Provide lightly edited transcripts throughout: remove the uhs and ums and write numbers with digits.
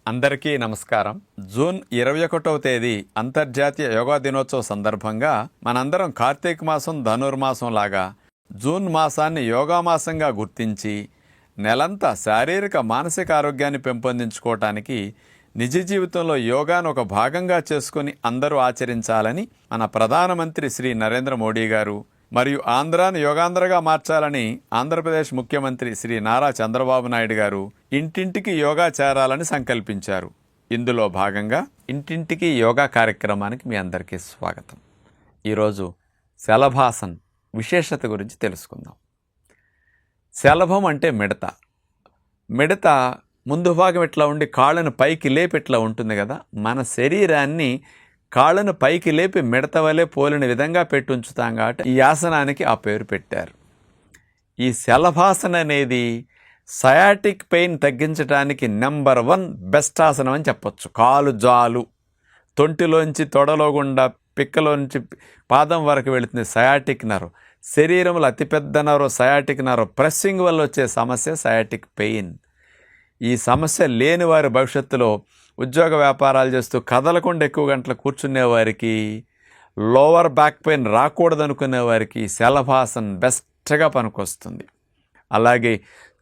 అందరికీ నమస్కారం. జూన్ 21వ తేదీ అంతర్జాతీయ యోగా దినోత్సవ సందర్భంగా మనందరం కార్తీక మాసం ధనుర్మాసం లాగా జూన్ మాసాన్ని యోగా మాసంగా గుర్తించి నెలంతా శారీరక మానసిక ఆరోగ్యాన్ని పెంపొందించుకోవటానికి నిజ జీవితంలో యోగాను ఒక భాగంగా చేసుకుని అందరూ ఆచరించాలని మన ప్రధానమంత్రి శ్రీ నరేంద్ర మోడీ గారు మరియు ఆంధ్రాను యోగాంధ్రగా మార్చాలని ఆంధ్రప్రదేశ్ ముఖ్యమంత్రి శ్రీ నారా చంద్రబాబు నాయుడు గారు ఇంటింటికి యోగా చేరాలని సంకల్పించారు. ఇందులో భాగంగా ఇంటింటికి యోగా కార్యక్రమానికి మీ అందరికీ స్వాగతం. ఈరోజు శలభాసన్ విశేషత గురించి తెలుసుకుందాం. శలభం అంటే మిడత. మిడత ముందు భాగం ఇట్లా ఉండి కాళ్ళను పైకి లేపి ఇట్లా ఉంటుంది కదా. మన శరీరాన్ని కాళ్ళను పైకి లేపి మిడత వలె పోలిన విధంగా పెట్టి ఉంచుతాం కాబట్టి ఈ ఆసనానికి ఆ పేరు పెట్టారు. ఈ శలభాసన అనేది సయాటిక్ పెయిన్ తగ్గించడానికి నెంబర్ 1 బెస్ట్ ఆసనం అని చెప్పొచ్చు. కాలు జాలు తొంటిలోంచి తొడలో గుండా పిక్కలోంచి పాదం వరకు వెళుతుంది సయాటిక్ నర్వ్. శరీరంలో అతిపెద్ద నర్వ్ సయాటిక్ నర్వ్. ప్రెస్సింగ్ వల్ల వచ్చే సమస్య సయాటిక్ పెయిన్. ఈ సమస్య లేని వారి భవిష్యత్తులో ఉద్యోగ వ్యాపారాలు చేస్తూ కదలకుండా ఎక్కువ గంటలు కూర్చునే వారికి, లోవర్ బ్యాక్ పెయిన్ రాకూడదనుకునే వారికి శలభాసన్ బెస్ట్గా పనికొస్తుంది. అలాగే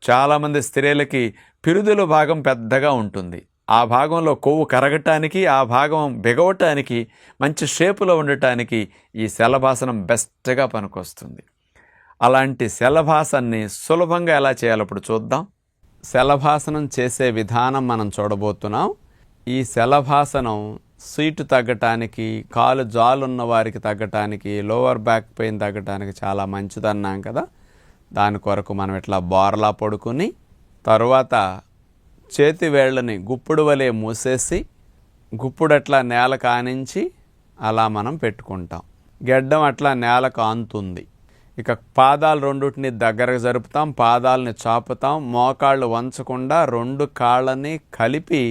చాలామంది స్త్రీలకి పిరుదుల భాగం పెద్దగా ఉంటుంది. ఆ భాగంలో కొవ్వు కరగటానికి, ఆ భాగం బిగవటానికి, మంచి షేపులో ఉండటానికి ఈ శలభాసనం బెస్ట్గా పనికొస్తుంది. అలాంటి శలభాసన్ని సులభంగా ఎలా చేయాలో ఇప్పుడు చూద్దాం. శలభాసనం చేసే విధానం మనం చూడబోతున్నాం. ఈ శలభాసనం సీటు తగ్గటానికి, కాలు జాలున్న వారికి తగ్గటానికి, లోవర్ బ్యాక్ పెయిన్ తగ్గటానికి చాలా మంచిదన్నాం కదా. దాని కొరకు మనం ఇట్లా బోర్లా పడుకుని తరువాత చేతి వేళ్ళని గుప్పుడు వలె మూసేసి గుప్పుడు అట్లా నేల కానించి అలా మనం పెట్టుకుంటాం. గెడ్డం అట్లా నేల కాంతుంది. ఇక పాదాలు రెండుటిని దగ్గరకు జరుపుతాం, పాదాలని చాపుతాం, మోకాళ్ళు వంచకుండా 2 కాళ్ళని కలిపి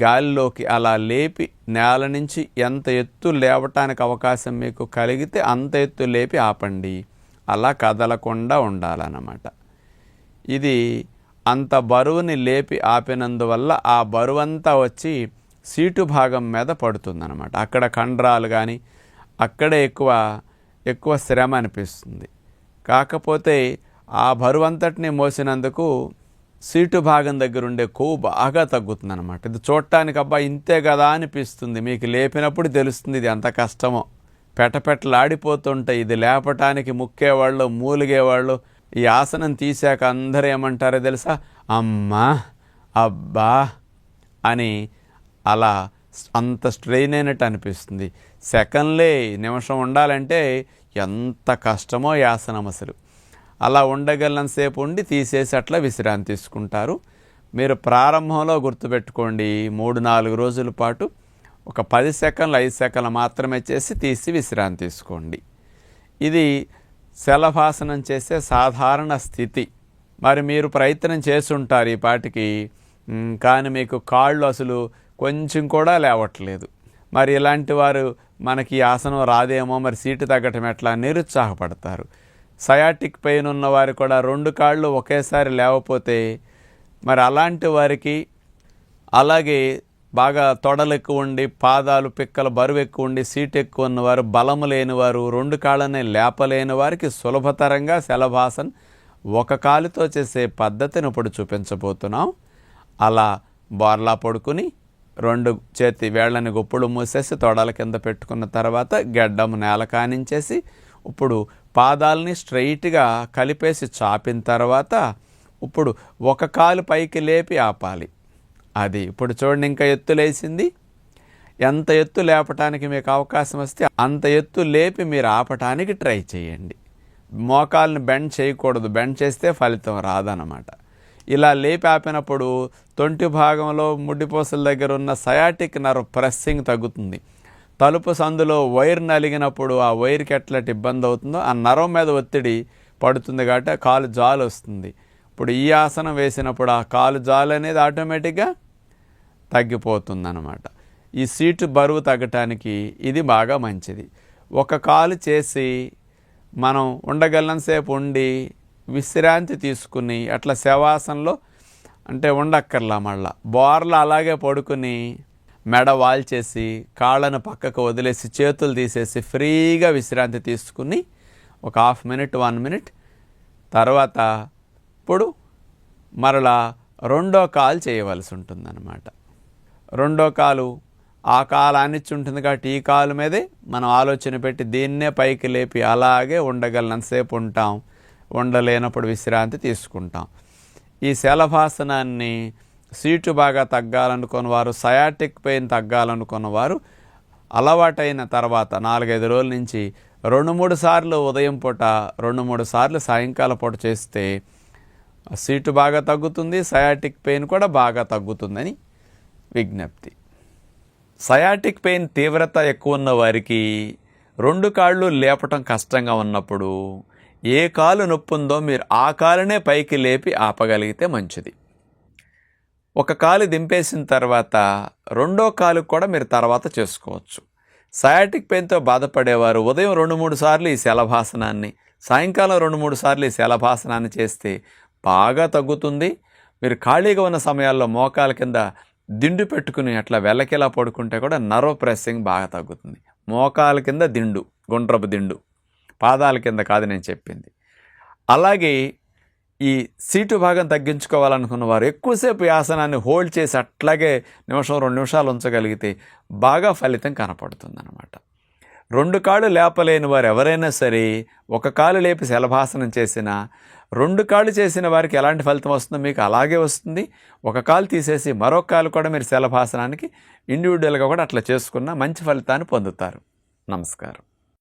గాలిలోకి అలా లేపి నేల నుంచి ఎంత ఎత్తు లేవటానికి అవకాశం మీకు కలిగితే అంత ఎత్తు లేపి ఆపండి. అలా కదలకుండా ఉండాలన్నమాట. ఇది అంత బరువుని లేపి ఆపినందువల్ల ఆ బరువంతా వచ్చి సీటు భాగం మీద పడుతుందన్నమాట. అక్కడ కండరాలు కానీ అక్కడే ఎక్కువ శ్రమ అనిపిస్తుంది. కాకపోతే ఆ బరువంతటిని మోసినందుకు సీటు భాగం దగ్గర ఉండే కొవ్వు బాగా తగ్గుతుందన్నమాట. ఇది చూడటానికి అబ్బా ఇంతే కదా అనిపిస్తుంది. మీకు లేపినప్పుడు తెలుస్తుంది ఇది ఎంత కష్టమో. పెటపెటలాడిపోతుంటాయి. ఇది లేపటానికి ముక్కేవాళ్ళు, మూలిగేవాళ్ళు ఈ ఆసనం తీసాక అందరూ ఏమంటారో తెలుసా? అమ్మా, అబ్బా అని అలా అంత స్ట్రెయిన్ అయినట్టు అనిపిస్తుంది. సెకండ్లే నిమిషం ఉండాలంటే ఎంత కష్టమో ఈ ఆసనం అసలు. అలా ఉండగలనంతసేపు ఉండి తీసేసి అట్లా విశ్రాంతి తీసుకుంటారు. మీరు ప్రారంభంలో గుర్తుపెట్టుకోండి, 3-4 రోజుల పాటు ఒక 10 సెకండ్లు 5 సెకండ్లు మాత్రమే చేసి తీసి విశ్రాంతి తీసుకోండి. ఇది శలభాసనం చేసే సాధారణ స్థితి. మరి మీరు ప్రయత్నం చేసి ఉంటారు ఈ పాటికి, కానీ మీకు కాళ్ళు అసలు కొంచెం కూడా లేవట్లేదు. మరి ఇలాంటి వారు మనకి ఆసనం రాదేమో, మరి సీటు తగ్గటం ఎట్లా నిరుత్సాహపడతారు. సయాటిక్ పెయిన్ ఉన్నవారు కూడా 2 కాళ్ళు ఒకేసారి లేవపోతే మరి అలాంటి వారికి, అలాగే బాగా తొడలు ఎక్కువ ఉండి పాదాలు పిక్కల బరువు ఎక్కువ ఉండి సీటు ఎక్కువ ఉన్నవారు, బలము లేనివారు, 2 కాళ్ళనే లేపలేని వారికి సులభతరంగా శలభాసన్ ఒక కాలుతో చేసే పద్ధతిని ఇప్పుడు చూపించబోతున్నాం. అలా బోర్లా పడుకుని 2 చేతి వేళ్ళని గుప్పుడు మూసేసి తొడల కింద పెట్టుకున్న తర్వాత గెడ్డం నేల కానించేసి ఇప్పుడు పాదాలని స్ట్రైట్గా కలిపేసి చాపిన తర్వాత ఇప్పుడు ఒక కాలు పైకి లేపి ఆపాలి. అది ఇప్పుడు చూడండి, ఇంకా ఎత్తు లేచింది. ఎంత ఎత్తు లేపటానికి మీకు అవకాశం వస్తే అంత ఎత్తు లేపి మీరు ఆపటానికి ట్రై చేయండి. మోకాల్ని బెండ్ చేయకూడదు. బెండ్ చేస్తే ఫలితం రాదన్నమాట. ఇలా లేపి ఆపినప్పుడు తొంటి భాగంలో ముడ్డిపోసల దగ్గర ఉన్న సయాటిక్ నర్వ్ ప్రెస్సింగ్ తగ్గుతుంది. తలుపు సందులో వైర్ నలిగినప్పుడు ఆ వైర్కి ఎట్లటి ఇబ్బంది అవుతుందో ఆ నర్వ్ మీద ఒత్తిడి పడుతుంది కాబట్టి ఆ కాలు జాలు వస్తుంది. ఇప్పుడు ఈ ఆసనం వేసినప్పుడు ఆ కాలు జాలు అనేది ఆటోమేటిక్గా తగ్గిపోతుందన్నమాట. ఈ సీటు బరువు తగ్గటానికి ఇది బాగా మంచిది. ఒక కాలు చేసి మనం ఉండగలనంతసేపు ఉండి విశ్రాంతి తీసుకుని అట్లా శవాసనలో అంటే ఉండక్కర్లా మళ్ళా బోర్లా అలాగే పడుకుని మెడ వాల్చేసి కాళ్ళను పక్కకు వదిలేసి చేతులు తీసేసి ఫ్రీగా విశ్రాంతి తీసుకుని ఒక 1/2 మినిట్ 1 మినిట్ తర్వాత ఇప్పుడు మరలా రెండో కాలు చేయవలసి ఉంటుందన్నమాట. రెండో కాలు ఆ కాలు ఆనిచ్చి ఉంటుంది కాబట్టి ఈ కాలు మీదే మనం ఆలోచన పెట్టి దీన్నే పైకి లేపి అలాగే ఉండగలనంతసేపు ఉంటాం, ఉండలేనప్పుడు విశ్రాంతి తీసుకుంటాం. ఈ శలభాసనాన్ని సీటు బాగా తగ్గాలనుకున్న వారు, సయాటిక్ పెయిన్ తగ్గాలనుకున్న వారు అలవాటైన తర్వాత 4-5 రోజుల నుంచి 2-3 సార్లు ఉదయం పూట 2-3 సార్లు సాయంకాలం పూట చేస్తే సీటు బాగా తగ్గుతుంది, సయాటిక్ పెయిన్ కూడా బాగా తగ్గుతుందని విజ్ఞప్తి. సయాటిక్ పెయిన్ తీవ్రత ఎక్కువ ఉన్న వారికి 2 కాళ్ళు లేపటం కష్టంగా ఉన్నప్పుడు ఏ కాలు నొప్పి ఉందో మీరు ఆ కాలునే పైకి లేపి ఆపగలిగితే మంచిది. ఒక కాలు దింపేసిన తర్వాత రెండో కాలు కూడా మీరు తర్వాత చేసుకోవచ్చు. సయాటిక్ పెయిన్తో బాధపడేవారు ఉదయం 2-3 సార్లు ఈ శలభాసనాన్ని, సాయంకాలం 2-3 సార్లు ఈ శలభాసనాన్ని చేస్తే బాగా తగ్గుతుంది. మీరు ఖాళీగా ఉన్న సమయాల్లో మోకాల కింద దిండు పెట్టుకుని అట్లా వెల్లకిలా పడుకుంటే కూడా నర్వ్ ప్రెస్సింగ్ బాగా తగ్గుతుంది. మోకాల కింద దిండు, గుండ్రపు దిండు, పాదాల కింద కాదు నేను చెప్పింది. అలాగే ఈ సీటు భాగం తగ్గించుకోవాలనుకున్న వారు ఎక్కువసేపు ఈ ఆసనాన్ని హోల్డ్ చేసి అట్లాగే 1-2 నిమిషాలు ఉంచగలిగితే బాగా ఫలితం కనపడుతుంది అన్నమాట. 2 కాళ్ళు లేపలేని వారు ఎవరైనా సరే ఒక కాలు లేపి శలభాసనం చేసినా 2 కాళ్ళు చేసిన వారికి ఎలాంటి ఫలితం వస్తుందో మీకు అలాగే వస్తుంది. ఒక కాలు తీసేసి మరొక కాలు కూడా మీరు శలభాసనానికి ఇండివిజువల్గా కూడా అట్లా చేసుకున్న మంచి ఫలితాన్ని పొందుతారు. నమస్కారం.